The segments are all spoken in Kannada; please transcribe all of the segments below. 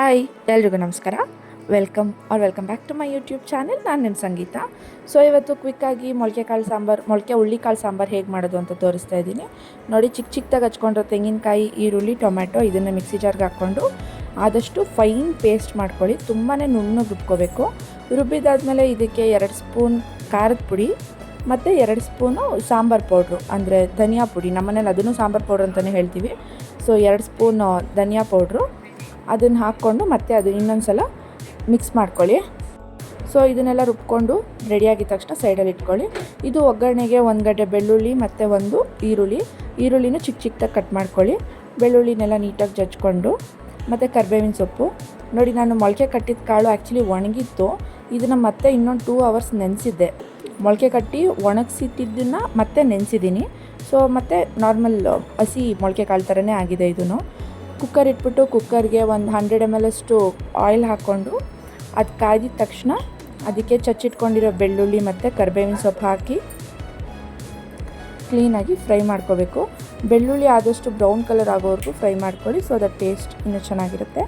ಹಾಯ್ ಎಲ್ರಿಗೂ ನಮಸ್ಕಾರ. Welcome back to my YouTube channel. ನಾನು ನಿಮ್ಮ ಸಂಗೀತ. ಸೊ ಇವತ್ತು ಕ್ವಿಕ್ಕಾಗಿ ಮೊಳಕೆ ಹುಳ್ಳಿಕಾಳು ಸಾಂಬಾರು ಹೇಗೆ ಮಾಡೋದು ಅಂತ ತೋರಿಸ್ತಾ ಇದ್ದೀನಿ. ನೋಡಿ, ಚಿಕ್ಕದಾಗಿ ಹಚ್ಕೊಂಡಿರೋ ತೆಂಗಿನಕಾಯಿ, ಈರುಳ್ಳಿ, ಟೊಮ್ಯಾಟೊ ಇದನ್ನು ಮಿಕ್ಸಿ ಜಾರ್ಗೆ ಹಾಕ್ಕೊಂಡು ಆದಷ್ಟು ಫೈನ್ ಪೇಸ್ಟ್ ಮಾಡ್ಕೊಳ್ಳಿ. ತುಂಬಾ ನುಣ್ಣಗೆ ರುಬ್ಕೋಬೇಕು. ರುಬ್ಬಿದಾದ್ಮೇಲೆ ಇದಕ್ಕೆ 2 ಸ್ಪೂನ್ ಖಾರದ ಪುಡಿ ಮತ್ತು 2 ಸ್ಪೂನು ಸಾಂಬಾರು ಪೌಡ್ರು, ಅಂದರೆ ಧನಿಯಾ ಪುಡಿ. ನಮ್ಮನೇಲಿ ಅದನ್ನು ಸಾಂಬಾರು ಪೌಡ್ರ್ ಅಂತಲೇ ಹೇಳ್ತೀವಿ. ಸೊ 2 ಸ್ಪೂನ್ ಧನಿಯಾ ಪೌಡ್ರು ಅದನ್ನು ಹಾಕ್ಕೊಂಡು ಮತ್ತೆ ಅದು ಇನ್ನೊಂದು ಸಲ ಮಿಕ್ಸ್ ಮಾಡ್ಕೊಳ್ಳಿ. ಸೊ ಇದನ್ನೆಲ್ಲ ರುಬ್ಕೊಂಡು ರೆಡಿಯಾಗಿದ್ದ ತಕ್ಷಣ ಸೈಡಲ್ಲಿ ಇಟ್ಕೊಳ್ಳಿ. ಇದು ಒಗ್ಗರಣೆಗೆ 1 ಗಡ್ಡೆ ಬೆಳ್ಳುಳ್ಳಿ ಮತ್ತು 1 ಈರುಳ್ಳಿನ ಚಿಕ್ಕದಾಗಿ ಕಟ್ ಮಾಡ್ಕೊಳ್ಳಿ. ಬೆಳ್ಳುಳ್ಳಿನೆಲ್ಲ ನೀಟಾಗಿ ಜಜ್ಕೊಂಡು ಮತ್ತು ಕರಿಬೇವಿನ ಸೊಪ್ಪು. ನೋಡಿ, ನಾನು ಮೊಳಕೆ ಕಟ್ಟಿದ ಕಾಳು ಆ್ಯಕ್ಚುಲಿ ಒಣಗಿತ್ತು. ಇದನ್ನು ಮತ್ತೆ ಇನ್ನೊಂದು 2 ಅವರ್ಸ್ ನೆನೆಸಿದ್ದೆ. ಮೊಳಕೆ ಕಟ್ಟಿ ಒಣಗಿಸಿಟ್ಟಿದ್ದನ್ನು ಮತ್ತೆ ನೆನೆಸಿದ್ದೀನಿ. ಸೊ ಮತ್ತು ನಾರ್ಮಲ್ ಹಸಿ ಮೊಳಕೆ ಕಾಳು ಥರನೇ ಆಗಿದೆ ಇದೂ. ಕುಕ್ಕರ್ ಇಟ್ಬಿಟ್ಟು ಕುಕ್ಕರ್ಗೆ ಒಂದು 100 ml ಅಷ್ಟು ಆಯಿಲ್ ಹಾಕ್ಕೊಂಡು ಅದು ಕಾಯ್ದಿದ ತಕ್ಷಣ ಅದಕ್ಕೆ ಚಚ್ಚಿಟ್ಕೊಂಡಿರೋ ಬೆಳ್ಳುಳ್ಳಿ ಮತ್ತು ಕರಿಬೇವಿನ ಸೊಪ್ಪು ಹಾಕಿ ಕ್ಲೀನಾಗಿ ಫ್ರೈ ಮಾಡ್ಕೋಬೇಕು. ಬೆಳ್ಳುಳ್ಳಿ ಆದಷ್ಟು ಬ್ರೌನ್ ಕಲರ್ ಆಗೋವರೆಗೂ ಫ್ರೈ ಮಾಡ್ಕೊಳ್ಳಿ. ಸೊ ಅದರ ಟೇಸ್ಟ್ ಇನ್ನೂ ಚೆನ್ನಾಗಿರುತ್ತೆ.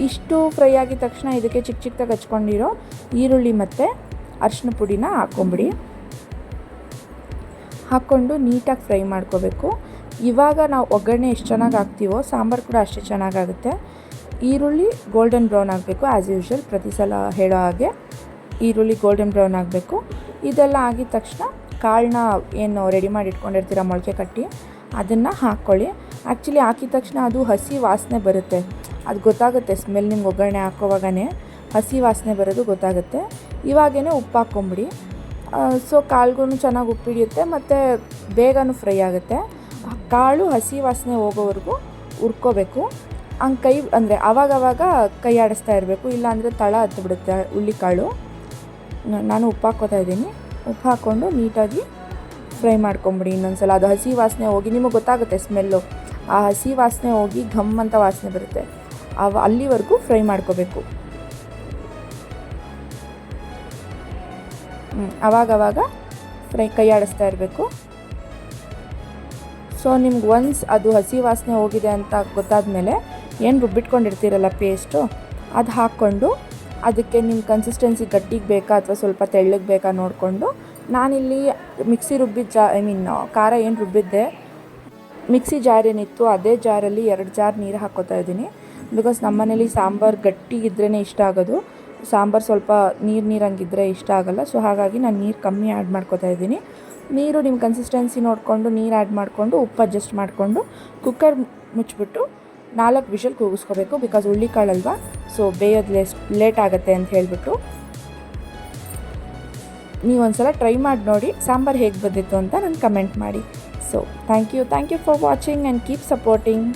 ಇಷ್ಟು ಫ್ರೈ ಆಗಿದ ತಕ್ಷಣ ಇದಕ್ಕೆ ಚಿಕ್ಕದಾಗಿ ಹಚ್ಕೊಂಡಿರೋ ಈರುಳ್ಳಿ ಮತ್ತು ಅರಿಶಿನ ಪುಡಿನ ಹಾಕ್ಕೊಂಡು ನೀಟಾಗಿ ಫ್ರೈ ಮಾಡ್ಕೋಬೇಕು. ಇವಾಗ ನಾವು ಒಗ್ಗರಣೆ ಎಷ್ಟು ಚೆನ್ನಾಗಿ ಹಾಕ್ತೀವೋ ಸಾಂಬಾರು ಕೂಡ ಅಷ್ಟೇ ಚೆನ್ನಾಗಾಗುತ್ತೆ. ಈರುಳ್ಳಿ ಗೋಲ್ಡನ್ ಬ್ರೌನ್ ಆಗಬೇಕು. ಆ್ಯಸ್ ಯೂಶ್ವಲ್ ಪ್ರತಿ ಸಲ ಹೇಳೋ ಹಾಗೆ ಈರುಳ್ಳಿ ಗೋಲ್ಡನ್ ಬ್ರೌನ್ ಆಗಬೇಕು. ಇದೆಲ್ಲ ಆಗಿದ ತಕ್ಷಣ ಕಾಳನ್ನ ಏನು ರೆಡಿ ಮಾಡಿ ಇಟ್ಕೊಂಡಿರ್ತೀರ ಮೊಳಕೆ ಕಟ್ಟಿ ಅದನ್ನು ಹಾಕ್ಕೊಳ್ಳಿ. ಆ್ಯಕ್ಚುಲಿ ಹಾಕಿದ ತಕ್ಷಣ ಅದು ಹಸಿ ವಾಸನೆ ಬರುತ್ತೆ. ಅದು ಗೊತ್ತಾಗುತ್ತೆ, ಸ್ಮೆಲ್ ನಿಮ್ಗೆ ಒಗ್ಗರಣೆ ಹಾಕೋವಾಗೇ ಹಸಿ ವಾಸನೆ ಬರೋದು ಗೊತ್ತಾಗುತ್ತೆ. ಇವಾಗೇ ಉಪ್ಪು ಹಾಕ್ಕೊಂಬಿಡಿ. ಸೊ ಕಾಳಿಗೂ ಚೆನ್ನಾಗಿ ಉಪ್ಪು ಹಿಡಿಯುತ್ತೆ ಮತ್ತು ಬೇಗನೂ ಫ್ರೈ ಆಗುತ್ತೆ. ಕಾಳು ಹಸಿ ವಾಸನೆ ಹೋಗೋವರೆಗೂ ಹುರ್ಕೋಬೇಕು. ಹಂಗೆ ಆವಾಗವಾಗ ಕೈ ಆಡಿಸ್ತಾ ಇರಬೇಕು, ಇಲ್ಲಾಂದರೆ ತಳ ಹತ್ತಿಬಿಡುತ್ತೆ ಹುಳ್ಳಿಕಾಳು. ನಾನು ಉಪ್ಪು ಹಾಕ್ಕೋತಾ ಇದ್ದೀನಿ. ಉಪ್ಪು ಹಾಕ್ಕೊಂಡು ನೀಟಾಗಿ ಫ್ರೈ ಮಾಡ್ಕೊಂಬಿಡಿ. ಇನ್ನೊಂದು ಸಲ ಅದು ಹಸಿ ವಾಸನೆ ಹೋಗಿ ನಿಮಗೆ ಗೊತ್ತಾಗುತ್ತೆ ಸ್ಮೆಲ್ಲು. ಆ ಹಸಿ ವಾಸನೆ ಹೋಗಿ ಘಮ್ ಅಂತ ವಾಸನೆ ಬರುತ್ತೆ. ಅಲ್ಲಿವರೆಗೂ ಫ್ರೈ ಮಾಡ್ಕೋಬೇಕು. ಆವಾಗವಾಗ ಕೈ ಆಡಿಸ್ತಾ ಇರಬೇಕು. ಸೊ ನಿಮ್ಗೆ ಒನ್ಸ್ ಅದು ಹಸಿ ವಾಸನೆ ಹೋಗಿದೆ ಅಂತ ಗೊತ್ತಾದ ಮೇಲೆ ಏನು ರುಬ್ಬಿಟ್ಕೊಂಡಿರ್ತೀರಲ್ಲ ಪೇಸ್ಟು, ಅದು ಹಾಕ್ಕೊಂಡು ಅದಕ್ಕೆ ನಿಮ್ಮ ಕನ್ಸಿಸ್ಟೆನ್ಸಿ ಗಟ್ಟಿಗೆ ಬೇಕಾ ಅಥವಾ ಸ್ವಲ್ಪ ತೆಳ್ಳಗೆ ಬೇಕಾ ನೋಡಿಕೊಂಡು, ನಾನಿಲ್ಲಿ ಮಿಕ್ಸಿ ಖಾರ ಏನು ರುಬ್ಬಿದ್ದೆ ಮಿಕ್ಸಿ ಜಾರ್ ಏನಿತ್ತು ಅದೇ ಜಾರಲ್ಲಿ 2 ಜಾರ್ ನೀರು ಹಾಕ್ಕೋತಾ ಇದ್ದೀನಿ. ಬಿಕಾಸ್ ನಮ್ಮನೇಲಿ ಸಾಂಬಾರು ಗಟ್ಟಿಗಿದ್ರೇ ಇಷ್ಟ ಆಗೋದು. ಸಾಂಬಾರು ಸ್ವಲ್ಪ ನೀರಂಗಿದ್ರೆ ಇಷ್ಟ ಆಗೋಲ್ಲ. ಸೊ ಹಾಗಾಗಿ ನಾನು ನೀರು ಕಮ್ಮಿ ಆ್ಯಡ್ ಮಾಡ್ಕೋತಾ ಇದ್ದೀನಿ. ನೀರು ನಿಮ್ಮ ಕನ್ಸಿಸ್ಟೆನ್ಸಿ ನೋಡಿಕೊಂಡು ನೀರು ಆ್ಯಡ್ ಮಾಡಿಕೊಂಡು ಉಪ್ಪು ಅಡ್ಜಸ್ಟ್ ಮಾಡಿಕೊಂಡು ಕುಕ್ಕರ್ ಮುಚ್ಚಿಬಿಟ್ಟು 4 ವಿಷಲ್ ಕೂಗಿಸ್ಕೋಬೇಕು. ಬಿಕಾಸ್ ಹುಳ್ಳಿಕಾಳಲ್ವಾ, ಸೊ ಬೇಯೋದು ಲೇಟ್ ಆಗುತ್ತೆ ಅಂತ ಹೇಳಿಬಿಟ್ಟು. ನೀವೊಂದ್ಸಲ ಟ್ರೈ ಮಾಡಿ ನೋಡಿ ಸಾಂಬಾರು ಹೇಗೆ ಬಂದಿತ್ತು ಅಂತ ನನಗೆ ಕಮೆಂಟ್ ಮಾಡಿ. So thank you for watching and keep supporting.